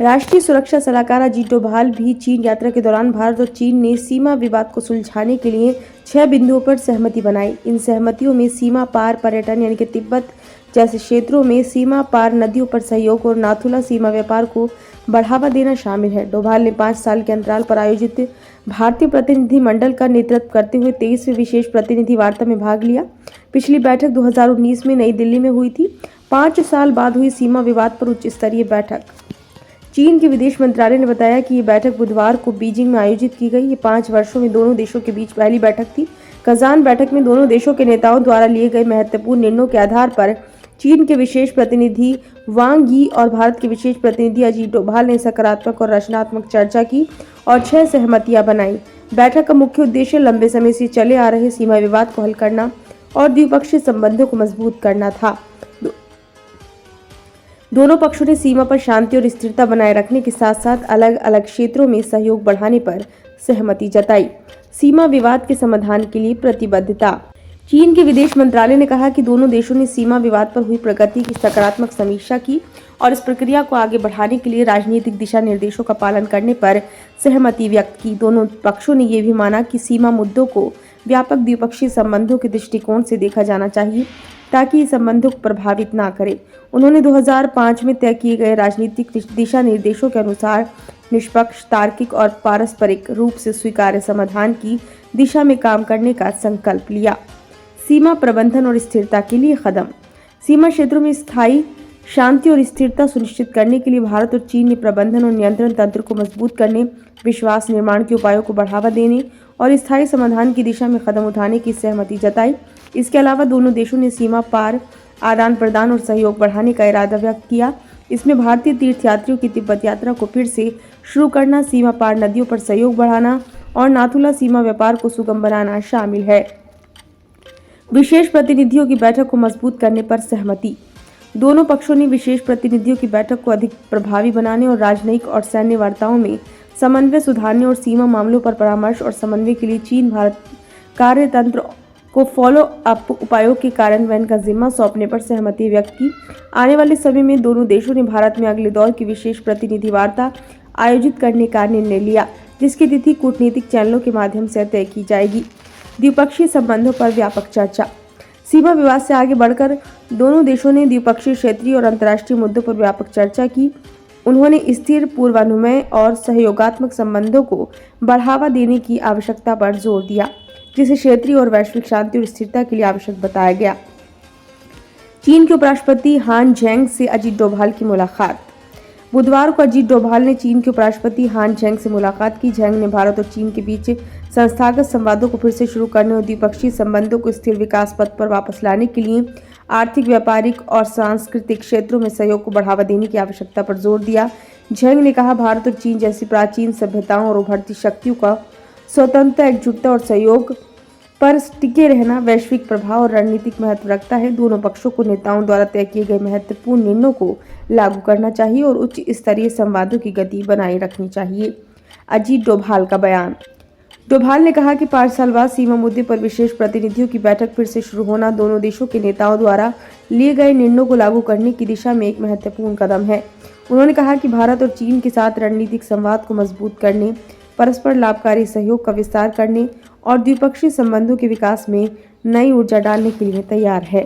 राष्ट्रीय सुरक्षा सलाहकार अजीत डोभाल भी चीन यात्रा के दौरान भारत और चीन ने सीमा विवाद को सुलझाने के लिए 6 बिंदुओं पर सहमति बनाई। इन सहमतियों में सीमा पार पर्यटन यानी कि तिब्बत जैसे क्षेत्रों में सीमा पार नदियों पर सहयोग और नाथुला सीमा व्यापार को बढ़ावा देना शामिल है। डोभाल ने 5 साल के अंतराल पर आयोजित भारतीय प्रतिनिधि मंडल का नेतृत्व करते हुए 23वीं विशेष प्रतिनिधि वार्ता में भाग लिया। पिछली बैठक 2019 में नई दिल्ली में हुई थी। 5 साल बाद हुई सीमा विवाद पर उच्च स्तरीय बैठक। चीन के विदेश मंत्रालय ने बताया कि ये बैठक बुधवार को बीजिंग में आयोजित की गई। ये 5 वर्षों में दोनों देशों के बीच पहली बैठक थी। कजान बैठक में दोनों देशों के नेताओं द्वारा लिए गए महत्वपूर्ण निर्णयों के आधार पर चीन के विशेष प्रतिनिधि वांग यी और भारत के विशेष प्रतिनिधि अजीत डोभाल ने सकारात्मक और रचनात्मक चर्चा की और 6 सहमतियां बनाई। बैठक का मुख्य उद्देश्य लंबे समय से चले आ रहे सीमा विवाद को हल करना और द्विपक्षीय संबंधों को मजबूत करना था। दोनों पक्षों ने सीमा पर शांति और स्थिरता बनाए रखने के साथ साथ अलग अलग क्षेत्रों में सहयोग बढ़ाने पर सहमति जताई। सीमा विवाद के समाधान के लिए प्रतिबद्धता। चीन के विदेश मंत्रालय ने कहा कि दोनों देशों ने सीमा विवाद पर हुई प्रगति की सकारात्मक समीक्षा की और इस प्रक्रिया को आगे बढ़ाने के लिए राजनीतिक दिशा निर्देशों का पालन करने पर सहमति व्यक्त की। दोनों पक्षों ने यह भी माना कि सीमा मुद्दों को व्यापक द्विपक्षीय संबंधों के दृष्टिकोण से देखा जाना चाहिए ताकि इस संबंधों को प्रभावित न करे। उन्होंने 2005 में तय किए गए राजनीतिक दिशा निर्देशों के अनुसार निष्पक्ष, तार्किक और पारस्परिक रूप से स्वीकार्य समाधान की दिशा में काम करने का संकल्प लिया। सीमा प्रबंधन और स्थिरता के लिए कदम। सीमा क्षेत्रों में स्थायी शांति और स्थिरता सुनिश्चित करने के लिए भारत और चीन ने प्रबंधन और नियंत्रण तंत्र को मजबूत करने, विश्वास निर्माण के उपायों को बढ़ावा देने और स्थायी समाधान की दिशा में कदम उठाने की सहमति जताई। इसके अलावा दोनों देशों ने सीमा पार आदान प्रदान और सहयोग बढ़ाने का इरादा व्यक्त किया। इसमें भारतीय तीर्थयात्रियों की तिब्बत यात्रा को फिर से शुरू करना, सीमा पार नदियों पर सहयोग बढ़ाना और नाथुला सीमा व्यापार को सुगम बनाना शामिल है। विशेष प्रतिनिधियों की बैठक को मजबूत करने पर सहमति। दोनों पक्षों ने विशेष प्रतिनिधियों की बैठक को अधिक प्रभावी बनाने और राजनयिक और सैन्य वार्ताओं में समन्वय सुधारने और सीमा मामलों पर परामर्श और समन्वय के लिए चीन भारत कार्यतंत्र को फॉलो अप उपायों के कार्यान्वयन का जिम्मा सौंपने पर सहमति व्यक्त की। आने वाले समय में दोनों देशों ने भारत में अगले दौर की विशेष प्रतिनिधि वार्ता आयोजित करने का निर्णय लिया, जिसकी तिथि कूटनीतिक चैनलों के माध्यम से तय की जाएगी। द्विपक्षीय संबंधों पर व्यापक चर्चा। सीमा विवाद से आगे बढ़कर दोनों देशों ने द्विपक्षीय, क्षेत्रीय और अंतर्राष्ट्रीय मुद्दों पर व्यापक चर्चा की। उन्होंने स्थिर, पूर्वानुमेय और सहयोगात्मक संबंधों को बढ़ावा देने की आवश्यकता पर जोर दिया, जिसे क्षेत्रीय और वैश्विक शांति और स्थिरता के लिए आवश्यक बताया गया। चीन के उपराष्ट्रपति हान झैंग से अजीत डोभाल की मुलाकात। बुधवार को अजीत डोभाल ने चीन के उपराष्ट्रपति हान झैंग से मुलाकात की। झैंग ने भारत और चीन के बीच संस्थागत संवादों को फिर से शुरू करने और द्विपक्षीय संबंधों को स्थिर विकास पथ पर वापस लाने के लिए आर्थिक, व्यापारिक और सांस्कृतिक क्षेत्रों में सहयोग को बढ़ावा देने की आवश्यकता पर जोर दिया। झैंग ने कहा, भारत और चीन जैसी प्राचीन सभ्यताओं और उभरती शक्तियों का स्वतंत्रता, एकजुटता और सहयोग पर टिके रहना वैश्विक प्रभाव और रणनीतिक महत्व रखता है। दोनों पक्षों को नेताओं द्वारा तय किए गए महत्वपूर्ण निर्णयों को लागू करना चाहिए और उच्च स्तरीय संवादों की गति बनाए रखनी चाहिए। अजीत डोभाल का बयान। डोभाल ने कहा कि 5 साल बाद सीमा मुद्दे पर विशेष प्रतिनिधियों की बैठक फिर से शुरू होना दोनों देशों के नेताओं द्वारा लिए गए निर्णयों को लागू करने की दिशा में एक महत्वपूर्ण कदम है। उन्होंने कहा कि भारत और चीन के साथ रणनीतिक संवाद को मजबूत करने, परस्पर लाभकारी सहयोग का विस्तार करने और द्विपक्षीय संबंधों के विकास में नई ऊर्जा डालने के लिए तैयार है।